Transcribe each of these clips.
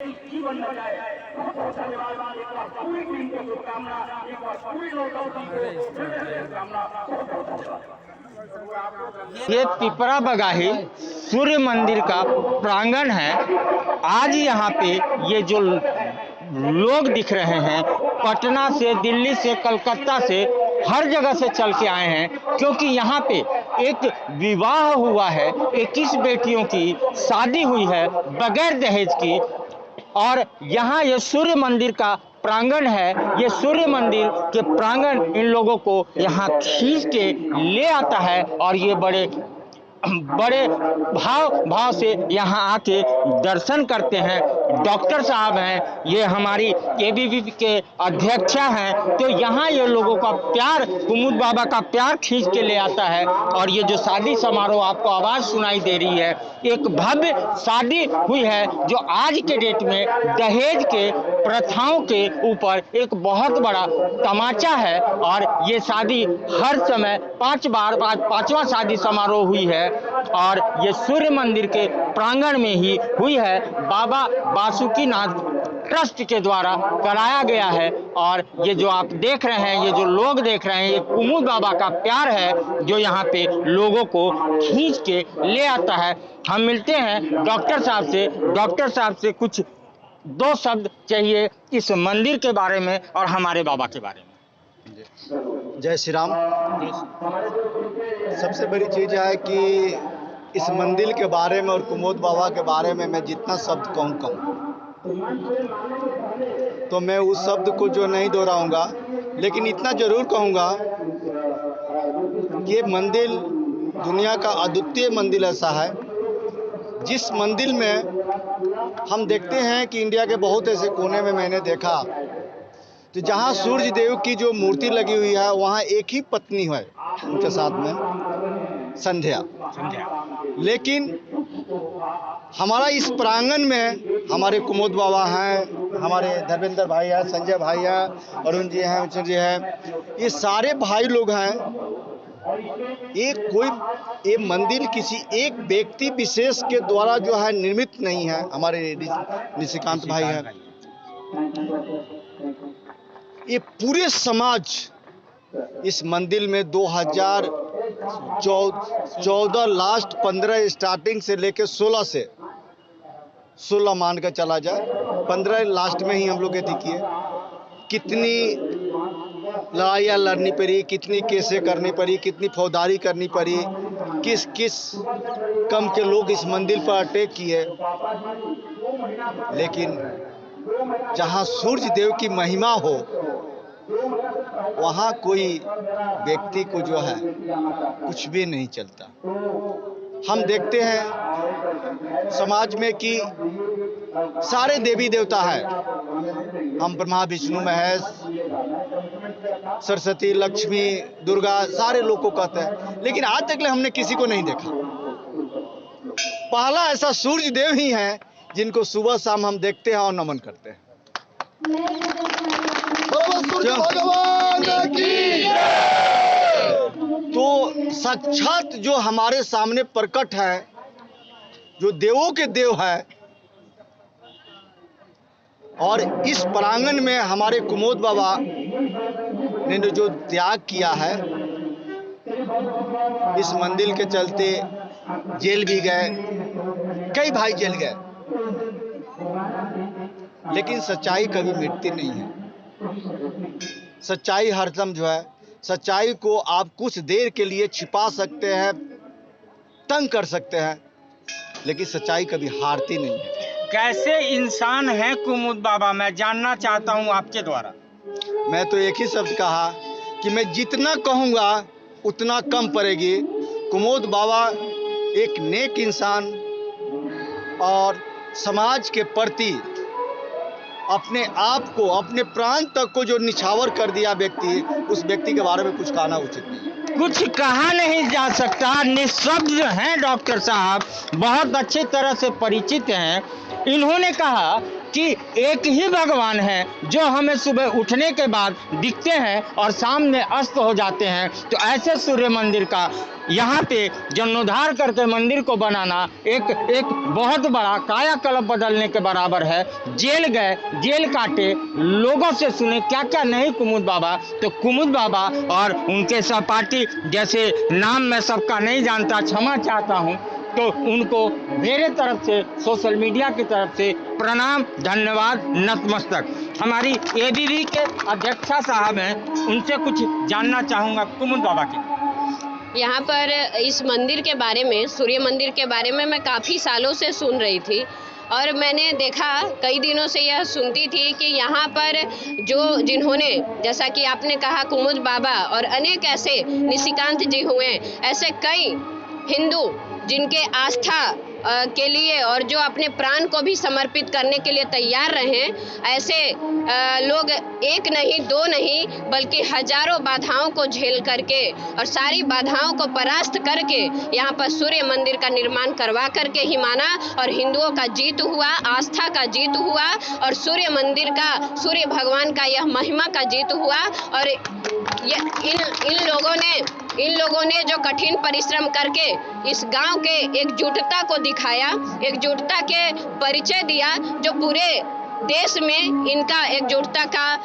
जीवन बचाए। बहुत बहुत धन्यवाद। एक बार पूरी टीम को शुभकामना, एक बार पूरी लोकदल को शुभकामना। बहुत बहुत धन्यवाद। ये पिपरा बगाही सूर्य मंदिर का प्रांगण है। आज यहाँ पे ये जो लोग दिख रहे हैं, पटना से, दिल्ली से, कलकत्ता से, हर जगह से चल के आए हैं, क्योंकि यहाँ पे एक विवाह हुआ है, 21 बेटियों की शादी हुई है बगैर दहेज की। और यहाँ ये सूर्य मंदिर का प्रांगण है। ये सूर्य मंदिर के प्रांगण इन लोगों को यहाँ खींच के ले आता है और ये बड़े भाव से यहाँ आके दर्शन करते हैं। डॉक्टर साहब हैं, ये हमारी एबीवीपी के अध्यक्षा हैं, तो यहाँ ये लोगों का प्यार, कुमुद बाबा का प्यार खींच के ले आता है। और ये जो शादी समारोह आपको आवाज सुनाई दे रही है, एक भव्य शादी हुई है जो आज के डेट में दहेज के प्रथाओं के ऊपर एक बहुत बड़ा तमाचा है। और ये शादी हर समय पांचवा शादी समारोह हुई है और ये सूर्य मंदिर के प्रांगण में ही हुई है। बाबा बासुकीनाथ ट्रस्ट के द्वारा कराया गया है। और ये जो आप देख रहे हैं, ये जो लोग देख रहे हैं, ये कुमुद बाबा का प्यार है जो यहाँ पे लोगों को खींच के ले आता है। हम मिलते हैं डॉक्टर साहब से। डॉक्टर साहब से कुछ दो शब्द चाहिए इस मंदिर के बारे में और हमारे बाबा के बारे में। जय श्री राम। सबसे बड़ी चीज़ है कि इस मंदिर के बारे में और कुमुद बाबा के बारे में मैं जितना शब्द कहूँ कम, तो मैं उस शब्द को जो नहीं दोहराऊंगा, लेकिन इतना ज़रूर कहूँगा कि ये मंदिर दुनिया का अद्वितीय मंदिर ऐसा है जिस मंदिर में हम देखते हैं कि इंडिया के बहुत ऐसे कोने में मैंने देखा तो जहाँ सूर्य देव की जो मूर्ति लगी हुई है वहाँ एक ही पत्नी है उनके साथ में, संध्या। लेकिन हमारा इस प्रांगण में हमारे कुमुद बाबा हैं, हमारे धर्मेंद्र भाई हैं, संजय भाई हैं, अरुण जी हैं, मिश्र जी हैं, ये सारे भाई लोग हैं। ये मंदिर किसी एक व्यक्ति विशेष के द्वारा जो है निर्मित नहीं है। हमारे निशिकांत भाई हैं, ये पूरे समाज इस मंदिर में 2014 लास्ट 15 स्टार्टिंग से लेके 16 मान कर चला जाए, 15 लास्ट में ही हम लोग ये किए। कितनी लड़ाइयाँ लड़नी पड़ी, कितनी केसें करनी पड़ी, कितनी फौजदारी करनी पड़ी, किस किस कम के लोग इस मंदिर पर अटैक किए। लेकिन जहाँ सूर्य देव की महिमा हो वहाँ कोई व्यक्ति को जो है कुछ भी नहीं चलता। हम देखते हैं समाज में कि सारे देवी देवता हैं, हम ब्रह्मा विष्णु महेश सरस्वती लक्ष्मी दुर्गा सारे लोग को कहते हैं, लेकिन आज तक हमने किसी को नहीं देखा। पहला ऐसा सूर्य देव ही है जिनको सुबह शाम हम देखते हैं और नमन करते हैं। तो साक्षात जो हमारे सामने प्रकट है, जो देवों के देव है, और इस प्रांगण में हमारे कुमुद बाबा ने जो त्याग किया है, इस मंदिर के चलते जेल भी गए, कई भाई जेल गए, लेकिन सच्चाई कभी मिटती नहीं है। सच्चाई हरदम जो है, सच्चाई को आप कुछ देर के लिए छिपा सकते हैं, तंग कर सकते हैं, लेकिन सच्चाई कभी हारती नहीं है। कैसे इंसान है कुमुद बाबा, मैं जानना चाहता हूं आपके द्वारा। मैं तो एक ही शब्द कहा कि मैं जितना कहूँगा उतना कम पड़ेगी। कुमुद बाबा एक नेक इंसान और समाज के प्रति अपने आप को, अपने प्राण तक को जो निछावर कर दिया व्यक्ति, उस व्यक्ति के बारे में कुछ कहना उचित नहीं। कुछ कहा नहीं जा सकता, निःशब्द हैं डॉक्टर साहब, बहुत अच्छी तरह से परिचित हैं। इन्होंने कहा कि एक ही भगवान है जो हमें सुबह उठने के बाद दिखते हैं और शाम में अस्त हो जाते हैं। तो ऐसे सूर्य मंदिर का यहाँ पे जीर्णोद्धार करके मंदिर को बनाना एक बहुत बड़ा कायाकल्प बदलने के बराबर है। जेल गए, जेल काटे, लोगों से सुने क्या क्या नहीं कुमुद बाबा। तो कुमुद बाबा और उनके सहपाठी, जैसे नाम मैं सबका नहीं जानता, क्षमा चाहता हूँ, तो उनको मेरे तरफ से, सोशल मीडिया की तरफ से प्रणाम, धन्यवाद, नतमस्तक। हमारी एबीवी के अध्यक्षा साहब हैं, उनसे कुछ जानना चाहूँगा कुमुद बाबा की। यहाँ पर इस मंदिर के बारे में, सूर्य मंदिर के बारे में मैं काफ़ी सालों से सुन रही थी और मैंने देखा, कई दिनों से यह सुनती थी कि यहाँ पर जिन्होंने, जैसा कि आपने कहा कुमुद बाबा और अनेक ऐसे निशिकांत जी हुए, ऐसे कई हिंदू जिनके आस्था के लिए और जो अपने प्राण को भी समर्पित करने के लिए तैयार रहे, ऐसे लोग एक नहीं, दो नहीं, बल्कि हजारों बाधाओं को झेल करके और सारी बाधाओं को परास्त करके यहाँ पर सूर्य मंदिर का निर्माण करवा करके ही माना और हिंदुओं का जीत हुआ, आस्था का जीत हुआ और सूर्य मंदिर का, सूर्य भगवान का यह महिमा का जीत हुआ। और इन लोगों ने जो कठिन परिश्रम करके इस गांव के एकजुटता को दिखाया, एकजुटता के परिचय दिया, जो पूरे देश में इनका एकजुटता का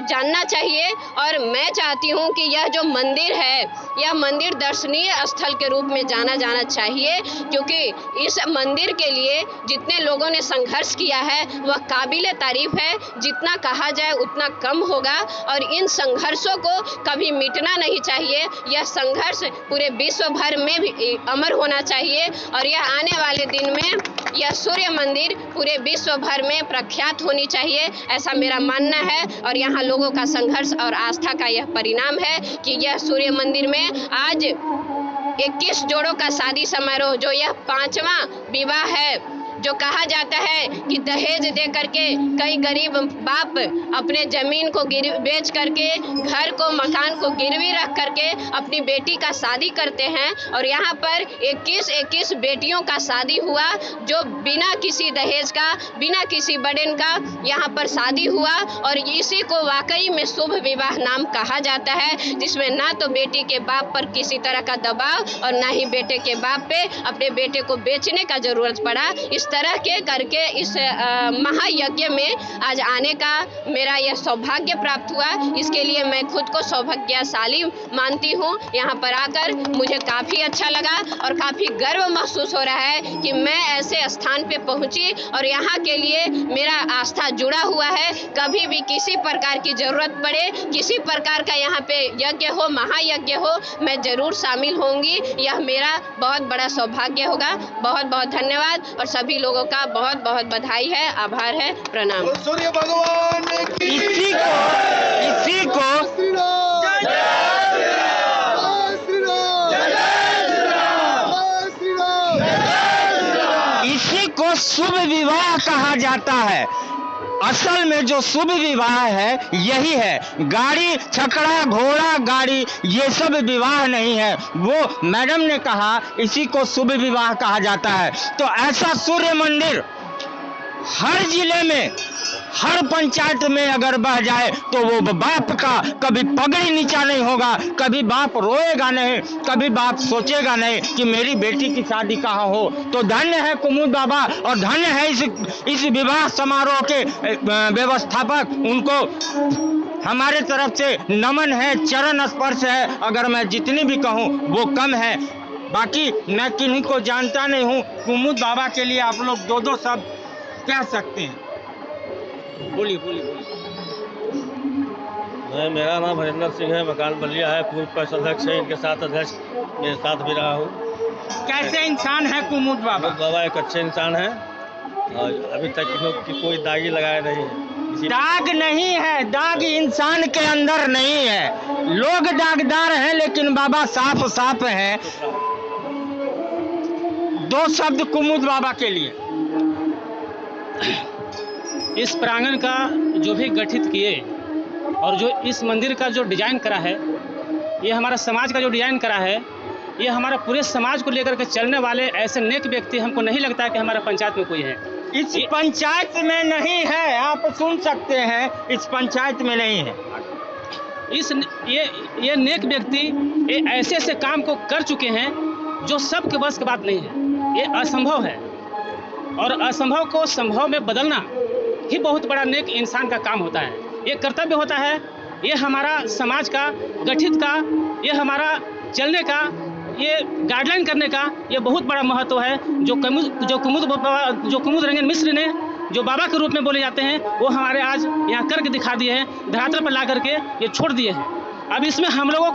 जानना चाहिए। और मैं चाहती हूं कि यह जो मंदिर है, यह मंदिर दर्शनीय स्थल के रूप में जाना चाहिए, क्योंकि इस मंदिर के लिए जितने लोगों ने संघर्ष किया है वह काबिले तारीफ है। जितना कहा जाए उतना कम होगा और इन संघर्षों को कभी मिटना नहीं चाहिए। यह संघर्ष पूरे विश्व भर में भी अमर होना चाहिए और यह आने वाले दिन में यह सूर्य मंदिर पूरे विश्व भर में प्रख्यात होनी चाहिए, ऐसा मेरा मानना है। और यहाँ लोगों का संघर्ष और आस्था का यह परिणाम है कि यह सूर्य मंदिर में आज 21 जोड़ों का शादी समारोह, जो यह 5वां विवाह है, जो कहा जाता है कि दहेज दे करके कई गरीब बाप अपने जमीन को बेच करके, घर को, मकान को गिरवी रख करके अपनी बेटी का शादी करते हैं। और यहाँ पर 21 बेटियों का शादी हुआ, जो बिना किसी दहेज का, बिना किसी बर्डन का यहाँ पर शादी हुआ। और इसी को वाकई में शुभ विवाह नाम कहा जाता है, जिसमें ना तो बेटी के बाप पर किसी तरह का दबाव और ना ही बेटे के बाप पे अपने बेटे को बेचने का जरूरत पड़ा। इस तरह के करके इस महायज्ञ में आज आने का मेरा यह सौभाग्य प्राप्त हुआ। इसके लिए मैं खुद को सौभाग्यशाली मानती हूँ। यहाँ पर आकर मुझे काफ़ी अच्छा लगा और काफ़ी गर्व महसूस हो रहा है कि मैं ऐसे स्थान पे पहुँची और यहाँ के लिए मेरा आस्था जुड़ा हुआ है। कभी भी किसी प्रकार की ज़रूरत पड़े, किसी प्रकार का यहाँ पे यज्ञ हो, महायज्ञ हो, मैं ज़रूर शामिल होंगी। यह मेरा बहुत बड़ा सौभाग्य होगा। बहुत बहुत धन्यवाद और सभी लोगों का बहुत बहुत बधाई है, आभार है, प्रणाम। सूर्य भगवान की इसी को इसी को शुभ विवाह कहा जाता है। असल में जो शुभ विवाह है यही है। गाड़ी, छकड़ा, घोड़ा गाड़ी, ये सब विवाह नहीं है। वो मैडम ने कहा इसी को शुभ विवाह कहा जाता है। तो ऐसा सूर्य मंदिर हर जिले में, हर पंचायत में अगर बह जाए तो वो बाप का कभी पगड़ी नीचा नहीं होगा, कभी बाप रोएगा नहीं, कभी बाप सोचेगा नहीं कि मेरी बेटी की शादी कहाँ हो। तो धन्य है कुमुद बाबा और धन्य है इस विवाह समारोह के व्यवस्थापक। उनको हमारे तरफ से नमन है, चरण स्पर्श है। अगर मैं जितनी भी कहूँ वो कम है। बाकी मैं किन्हीं को जानता नहीं हूँ। कुमुद बाबा के लिए आप लोग दो शब्द कह सकते हैं। बोलिए। मेरा नाम हरिंदर सिंह है, मकान बलिया है, पूर्व परिषद अध्यक्ष है, इनके साथ अध्यक्ष मेरे साथ भी रहा हूँ। कैसे इंसान है कुमुद बाबा? बाबा एक अच्छे इंसान है और अभी तक की कोई दागी लगाया नहीं है। दाग नहीं है, दाग इंसान के अंदर नहीं है। लोग दागदार हैं लेकिन बाबा साफ हैं। दो शब्द कुमुद बाबा के लिए। इस प्रांगण का जो भी गठित किए और जो इस मंदिर का जो डिजाइन करा है, ये हमारा समाज का जो डिजाइन करा है, ये हमारा पूरे समाज को लेकर के चलने वाले ऐसे नेक व्यक्ति हमको नहीं लगता है कि हमारा पंचायत में कोई है। इस पंचायत में नहीं है, आप सुन सकते हैं, इस पंचायत में नहीं है। ये नेक व्यक्ति ये ऐसे ऐसे काम को कर चुके हैं जो सबके बस की बात नहीं है, ये असंभव है। और असंभव को संभव में बदलना ही बहुत बड़ा नेक इंसान का काम होता है। ये कर्तव्य होता है, ये हमारा समाज का गठित का, ये हमारा चलने का, ये गाइडलाइन करने का ये बहुत बड़ा महत्व है। जो कुमुद रंजन मिश्र ने जो बाबा के रूप में बोले जाते हैं, वो हमारे आज यहाँ करके दिखा दिए हैं, धरातल पर ला करके ये छोड़ दिए हैं। अब इसमें हम लोगों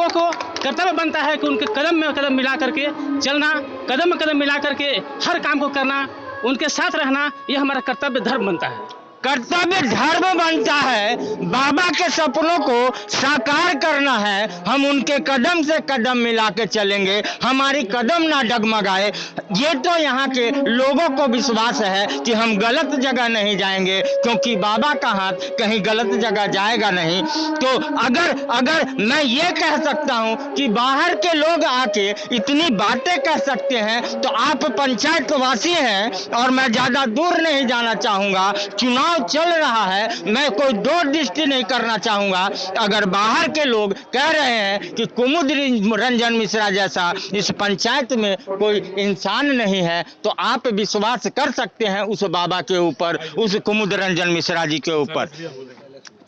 को कर्तव्य बनता है कि उनके कदम में कदम मिला करके चलना, कदम में कदम मिला करके हर काम को करना, उनके साथ रहना, ये हमारा कर्तव्य धर्म बनता है। कर्तव्य धर्म बनता है। बाबा के सपनों को साकार करना है। हम उनके कदम से कदम मिला के चलेंगे, हमारी कदम ना डगमगाए। ये तो यहाँ के लोगों को विश्वास है कि हम गलत जगह नहीं जाएंगे, क्योंकि बाबा का हाथ कहीं गलत जगह जाएगा नहीं। तो अगर मैं ये कह सकता हूँ कि बाहर के लोग आके इतनी बातें कह सकते हैं, तो आप पंचायत वासी हैं और मैं ज्यादा दूर नहीं जाना चाहूंगा। चुनाव चल रहा है, मैं कोई दो दृष्टि नहीं करना चाहूंगा। अगर बाहर के लोग कह रहे हैं कि कुमुद रंजन मिश्रा जैसा इस पंचायत में कोई इंसान नहीं है, तो आप विश्वास कर सकते हैं उस बाबा के ऊपर, उस कुमुद रंजन मिश्रा जी के ऊपर।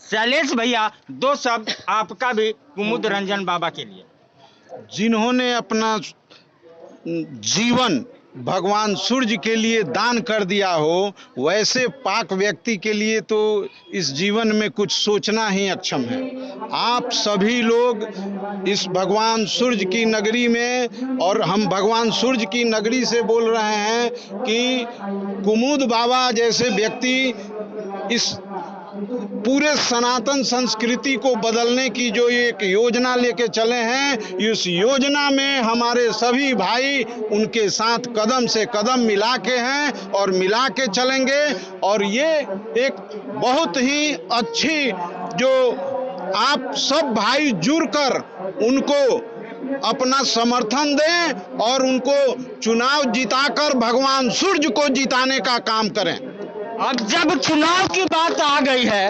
शैलेश भैया, दो शब्द आपका भी कुमुद रंजन बाबा के लिए। जिन्होंने अपना जीवन भगवान सूर्य के लिए दान कर दिया हो, वैसे पाक व्यक्ति के लिए तो इस जीवन में कुछ सोचना ही अक्षम है। आप सभी लोग इस भगवान सूर्य की नगरी में, और हम भगवान सूर्य की नगरी से बोल रहे हैं कि कुमुद बाबा जैसे व्यक्ति इस पूरे सनातन संस्कृति को बदलने की जो एक योजना लेके चले हैं, इस योजना में हमारे सभी भाई उनके साथ कदम से कदम मिला के हैं और मिला के चलेंगे। और ये एक बहुत ही अच्छी, जो आप सब भाई जुड़कर उनको अपना समर्थन दें और उनको चुनाव जिताकर भगवान सूर्य को जिताने का काम करें। अब जब चुनाव की बात आ गई है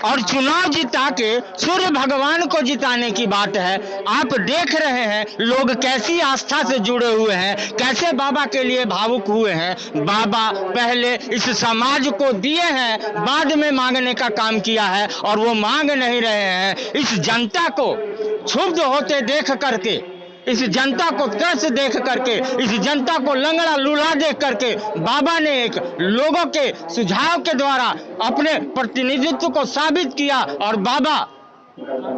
और चुनाव जिता के सूर्य भगवान को जिताने की बात है, आप देख रहे हैं लोग कैसी आस्था से जुड़े हुए हैं, कैसे बाबा के लिए भावुक हुए हैं। बाबा पहले इस समाज को दिए हैं, बाद में मांगने का काम किया है, और वो मांग नहीं रहे हैं। इस जनता को क्षुब्ध होते देख करके, इस जनता को त्रस्त देख करके, इस जनता को लंगड़ा लूला देख करके बाबा ने एक लोगों के सुझाव के द्वारा अपने प्रतिनिधित्व को साबित किया। और बाबा,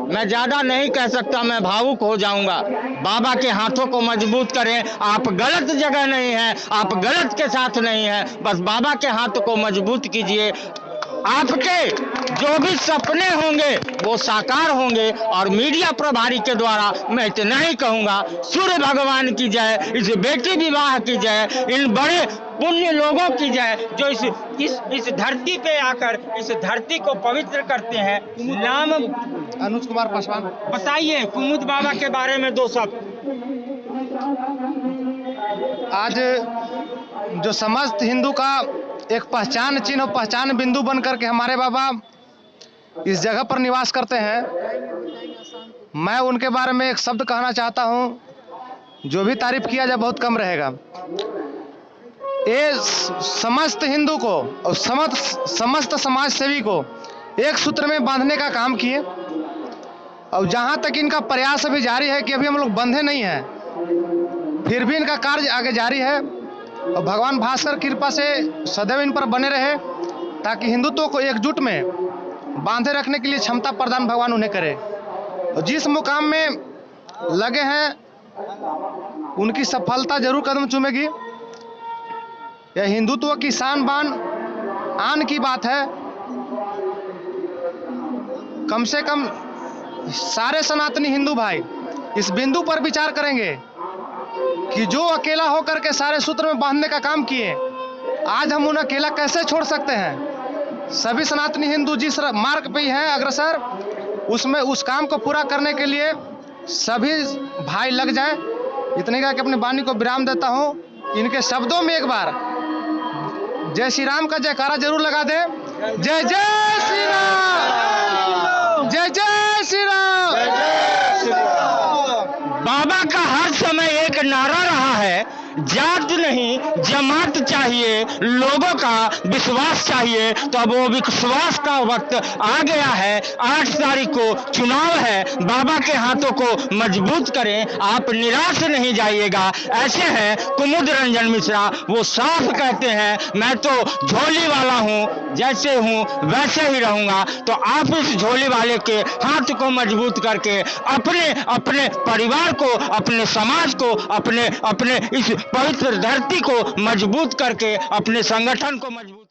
मैं ज्यादा नहीं कह सकता, मैं भावुक हो जाऊंगा। बाबा के हाथों को मजबूत करें। आप गलत जगह नहीं हैं, आप गलत के साथ नहीं हैं, बस बाबा के हाथों को मजबूत कीजिए। आपके जो भी सपने होंगे वो साकार होंगे। और मीडिया प्रभारी के द्वारा मैं इतना ही कहूंगा, सूर्य भगवान की जय, इस बेटी विवाह की जय, इन बड़े पुण्य लोगों की जय जो इस धरती पे आकर इस धरती को पवित्र करते हैं। नाम अनुज कुमार पासवान। बताइए कुमुद बाबा के बारे में दो शब्द। आज जो समस्त हिंदू का एक पहचान चिन्ह और पहचान बिंदु बन करके हमारे बाबा इस जगह पर निवास करते हैं, मैं उनके बारे में एक शब्द कहना चाहता हूं, जो भी तारीफ किया जाए बहुत कम रहेगा। ये समस्त हिंदू को और समस्त समाज सेवी को एक सूत्र में बांधने का काम किए। और जहां तक इनका प्रयास अभी जारी है कि अभी हम लोग बंधे नहीं हैं, फिर भी इनका कार्य आगे जारी है। और भगवान भास्कर कृपा से सदैव इन पर बने रहे, ताकि हिंदुत्व को एकजुट में बांधे रखने के लिए क्षमता प्रदान भगवान उन्हें करे। और जिस मुकाम में लगे हैं उनकी सफलता जरूर कदम चूमेगी। यह हिंदुत्व की शान बान आन की बात है। कम से कम सारे सनातनी हिंदू भाई इस बिंदु पर विचार करेंगे कि जो अकेला होकर के सारे सूत्र में बांधने का काम किए, आज हम उन्हें अकेला कैसे छोड़ सकते हैं। सभी सनातनी हिंदू जिस मार्ग पे हैं अग्रसर, उसमें उस काम को पूरा करने के लिए सभी भाई लग जाएं। इतने का कि अपनी वाणी को विराम देता हूं। इनके शब्दों में एक बार जय श्री राम का जयकारा जरूर लगा दे। जय जय श्री राम, जय जय श्री राम। बाबा का हर समय एक नारा रहा है, जात नहीं जमात चाहिए, लोगों का विश्वास चाहिए। तो अब वो विश्वास का वक्त आ गया है। 8 तारीख को चुनाव है, बाबा के हाथों को मजबूत करें, आप निराश नहीं जाइएगा। ऐसे हैं कुमुद रंजन मिश्रा, वो साफ कहते हैं मैं तो झोली वाला हूँ, जैसे हूँ वैसे ही रहूंगा। तो आप इस झोली वाले के हाथ को मजबूत करके अपने परिवार को, अपने समाज को, अपने इस पवित्र धरती को मजबूत करके अपने संगठन को मजबूत